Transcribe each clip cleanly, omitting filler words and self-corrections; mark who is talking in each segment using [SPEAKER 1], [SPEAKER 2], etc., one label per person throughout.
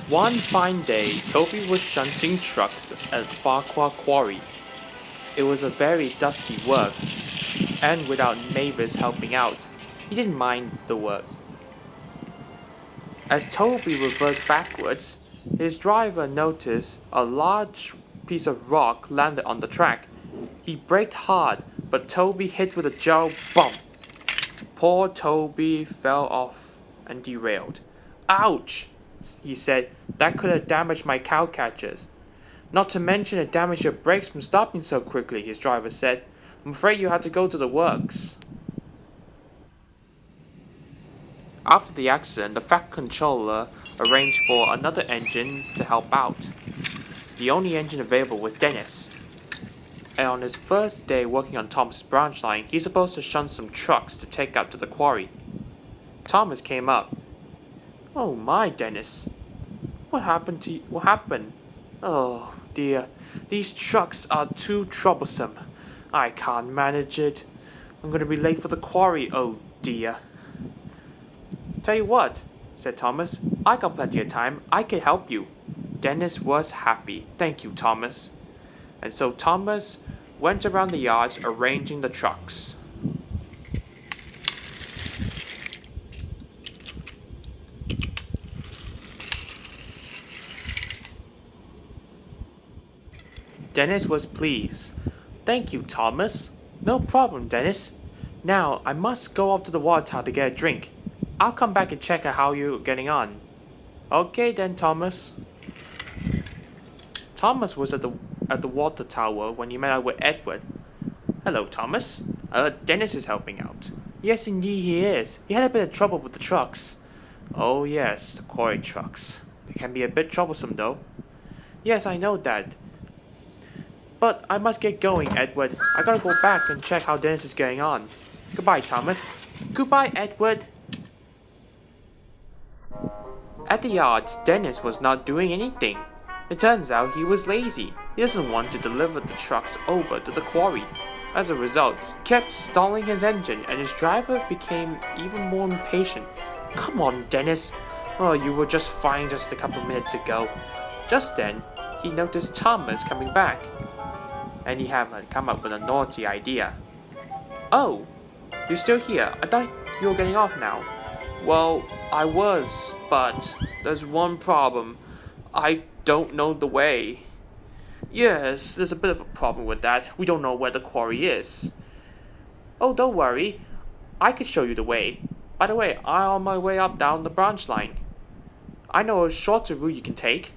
[SPEAKER 1] One fine day, Toby was shunting trucks at Farquhar Quarry. It was a very dusty work, and without neighbors helping out, he didn't mind the work. As Toby reversed backwards, his driver noticed a large piece of rock landed on the track. He braked hard, but Toby hit with a jarring bump. Poor Toby fell off and derailed. Ouch, he said. That could have damaged my cow catchers. Not to mention it damaged your brakes from stopping so quickly, his driver said. I'm afraid you had to go to the works. After the accident, the Fat Controller arranged for another engine to help out. The only engine available was Dennis. And on his first day working on Thomas' branch line, he's supposed to shunt some trucks to take out to the quarry. Thomas came up. Oh my, Dennis. What happened to you? What happened? Oh dear, these trucks are too troublesome. I can't manage it. I'm gonna be late for the quarry, oh dear. Tell you what, said Thomas. I got plenty of time. I can help you. Dennis was happy. Thank you, Thomas. And so Thomas went around the yards arranging the trucks. Dennis was pleased. Thank you, Thomas. No problem, Dennis. Now, I must go up to the water tower to get a drink. I'll come back and check out how you're getting on. Okay then, Thomas. Thomas was at the water tower when he met up with Edward. Hello, Thomas. Dennis is helping out. Yes, indeed he is. He had a bit of trouble with the trucks. Oh yes, the quarry trucks. They can be a bit troublesome though. Yes, I know that. But I must get going, Edward. I gotta go back and check how Dennis is going on. Goodbye, Thomas. Goodbye, Edward. At the yards, Dennis was not doing anything. It turns out he was lazy. He doesn't want to deliver the trucks over to the quarry. As a result, he kept stalling his engine and his driver became even more impatient. Come on, Dennis. Oh, you were just fine just a couple minutes ago. Just then, he noticed Thomas coming back. And he had come up with a naughty idea. Oh, you're still here? I thought you were getting off now. Well, I was, but there's one problem. I don't know the way. Yes, there's a bit of a problem with that. We don't know where the quarry is. Oh, don't worry. I can show you the way. By the way, I'm on my way up down the branch line. I know a shorter route you can take.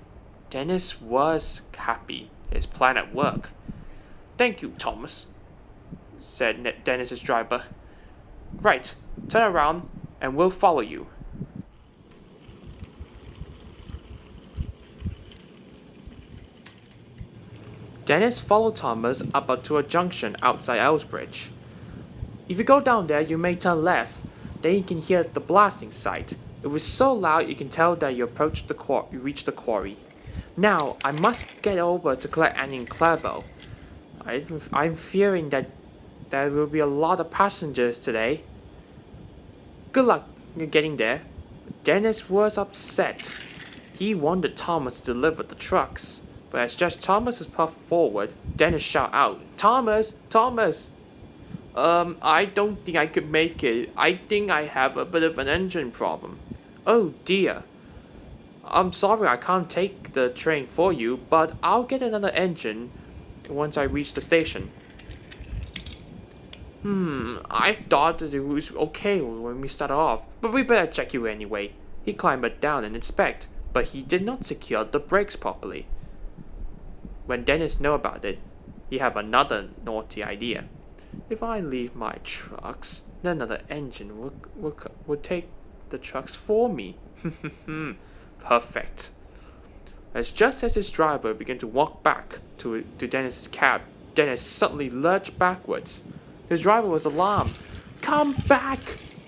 [SPEAKER 1] Dennis was happy. His plan at work. Thank you, Thomas, said Dennis's driver. Right, turn around and we'll follow you. Dennis followed Thomas up to a junction outside Elsbridge. If you go down there, you may turn left. Then you can hear the blasting site. It was so loud you can tell that you reached the quarry. Now, I must get over to collect Annie and Clarabelle. I'm fearing that there will be a lot of passengers today. Good luck getting there. Dennis was upset. He wanted Thomas to deliver the trucks. But as just Thomas was puffed forward, Dennis shouted out, Thomas! Thomas! I don't think I could make it. I think I have a bit of an engine problem. Oh dear. I'm sorry I can't take the train for you, but I'll get another engine once I reach the station. I thought that it was okay when we started off, but we better check you anyway. He climbed down and inspect, but he did not secure the brakes properly. When Dennis knew about it, he had another naughty idea. If I leave my trucks, then another engine would take the trucks for me. Perfect. Just as his driver began to walk back to Dennis's cab, Dennis suddenly lurched backwards. His driver was alarmed. Come back!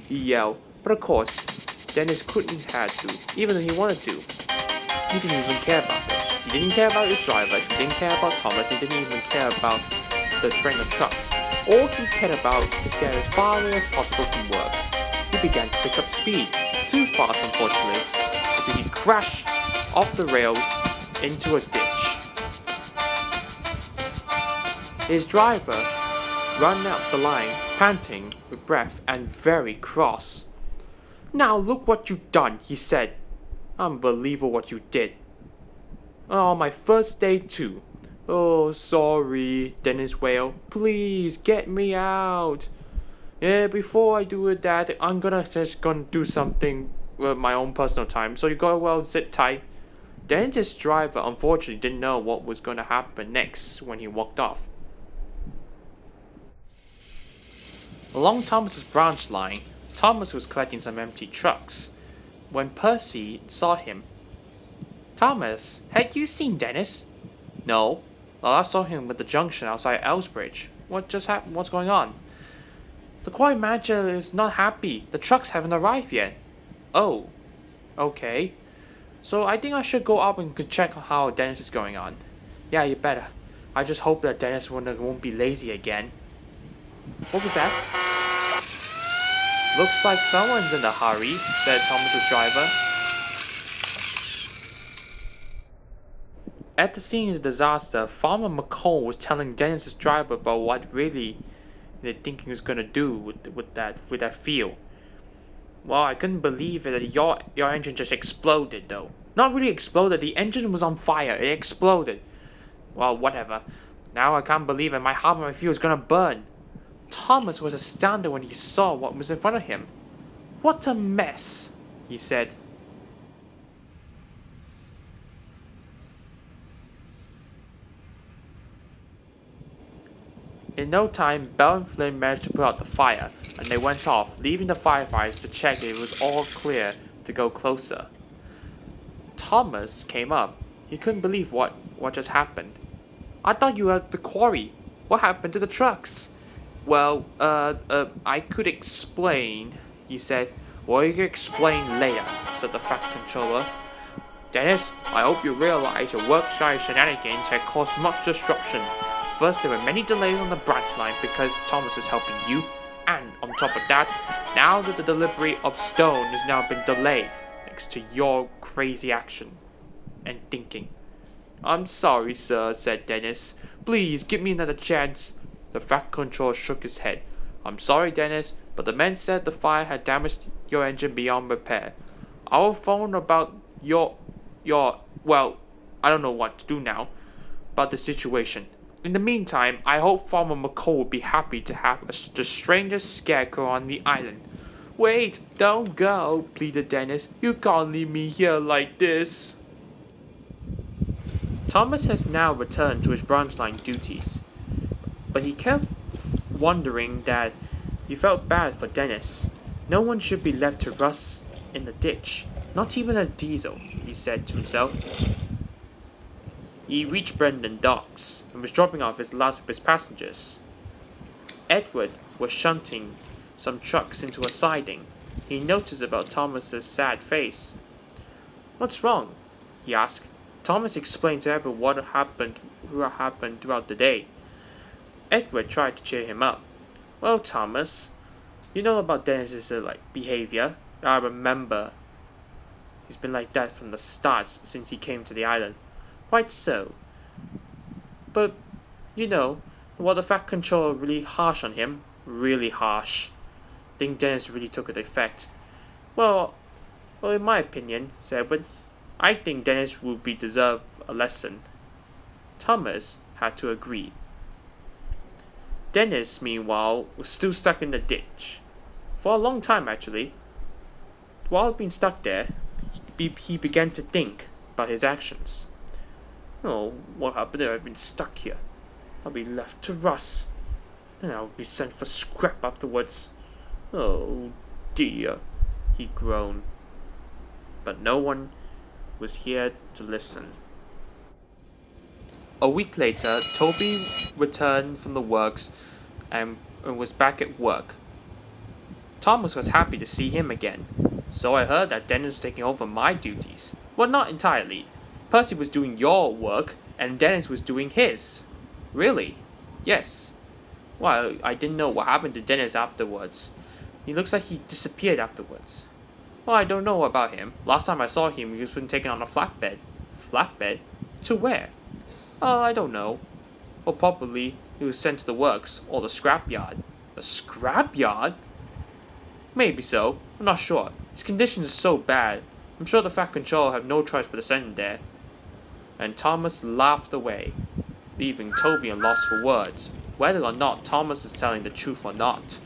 [SPEAKER 1] He yelled. But of course, Dennis couldn't have to, even though he wanted to. He didn't even care about it. He didn't care about his driver, he didn't care about Thomas, he didn't even care about the train of trucks. All he cared about is getting as far away as possible from work. He began to pick up speed, too fast unfortunately, until he crashed off the rails into a ditch. His driver ran up the line, panting with breath and very cross. "Now look what you've done," he said. "Unbelievable what you did. Oh, my first day too." "Oh, sorry," Dennis wailed. "Please get me out. Yeah, before I do that, I'm gonna do something with my own personal time, so you gotta sit tight." Dennis's driver unfortunately didn't know what was gonna happen next when he walked off. Along Thomas's branch line, Thomas was collecting some empty trucks when Percy saw him. "Thomas, had you seen Dennis?" "No. Well, I saw him at the junction outside Elsbridge. What just happened? What's going on?" "The quarry manager is not happy. The trucks haven't arrived yet." "Oh, okay. So I think I should go up and check how Dennis is going on." "Yeah, you better. I just hope that Dennis won't be lazy again." "What was that?" "Looks like someone's in a hurry," said Thomas's driver. At the scene of the disaster, Farmer McCall was telling Dennis's driver about what really they think he was gonna do with that field. "Well, I couldn't believe it that your engine just exploded though. Not really exploded, the engine was on fire, it exploded. Well, whatever. Now I can't believe it, half of my field is gonna burn." Thomas was astounded when he saw what was in front of him. "What a mess," he said. In no time, Bell and Flynn managed to put out the fire, and they went off, leaving the firefighters to check if it was all clear to go closer. Thomas came up. He couldn't believe what just happened. "I thought you were at the quarry. What happened to the trucks?" "Well, I could explain," he said. "Well, you can explain later," said the Fat Controller. "Dennis, I hope you realize your work-shy shenanigans had caused much disruption. First, there were many delays on the branch line because Thomas was helping you, and on top of that, now that the delivery of stone has now been delayed, thanks to your crazy action and thinking." "I'm sorry, sir," said Dennis. "Please, give me another chance." The Fat Controller shook his head. "I'm sorry, Dennis, but the men said the fire had damaged your engine beyond repair. I will phone about your well, I don't know what to do now about the situation. In the meantime, I hope Farmer McCall will be happy to have the strangest scarecrow on the island." "Wait, don't go," pleaded Dennis. "You can't leave me here like this." Thomas has now returned to his branch line duties, but he kept wondering that he felt bad for Dennis. No one should be left to rust in the ditch, not even a diesel, he said to himself. He reached Brendan Docks and was dropping off his last of his passengers. Edward was shunting some trucks into a siding. He noticed about Thomas's sad face. "What's wrong?" he asked. Thomas explained to Edward what happened throughout the day. Edward tried to cheer him up. "Well, Thomas, you know about Dennis's behavior. I remember. He's been like that from the start since he came to the island." "Quite so. But, the Fat Controller really harsh on him. Really harsh. Think Dennis really took it effect." Well, in my opinion," said Edward, "I think Dennis would deserve a lesson." Thomas had to agree. Dennis, meanwhile, was still stuck in the ditch. For a long time, actually. While being stuck there, he began to think about his actions. "Oh, what happened if I've been stuck here? I'll be left to rust. Then I'll be sent for scrap afterwards. Oh dear," he groaned. But no one was here to listen. A week later, Toby returned from the works and was back at work. Thomas was happy to see him again. "So I heard that Dennis was taking over my duties." "Well, not entirely. Percy was doing your work, and Dennis was doing his." "Really?" "Yes." "Well, I didn't know what happened to Dennis afterwards. He looks like he disappeared afterwards." Well, I don't know about him. Last time I saw him, he was been taken on a flatbed. Flatbed? To where? I don't know. Well, probably he was sent to the works, or the scrapyard. The scrapyard? Maybe so. I'm not sure. His condition is so bad. I'm sure the Fat Controller have no choice but to send him there. And Thomas laughed away, leaving Toby at loss for words, whether or not Thomas is telling the truth or not.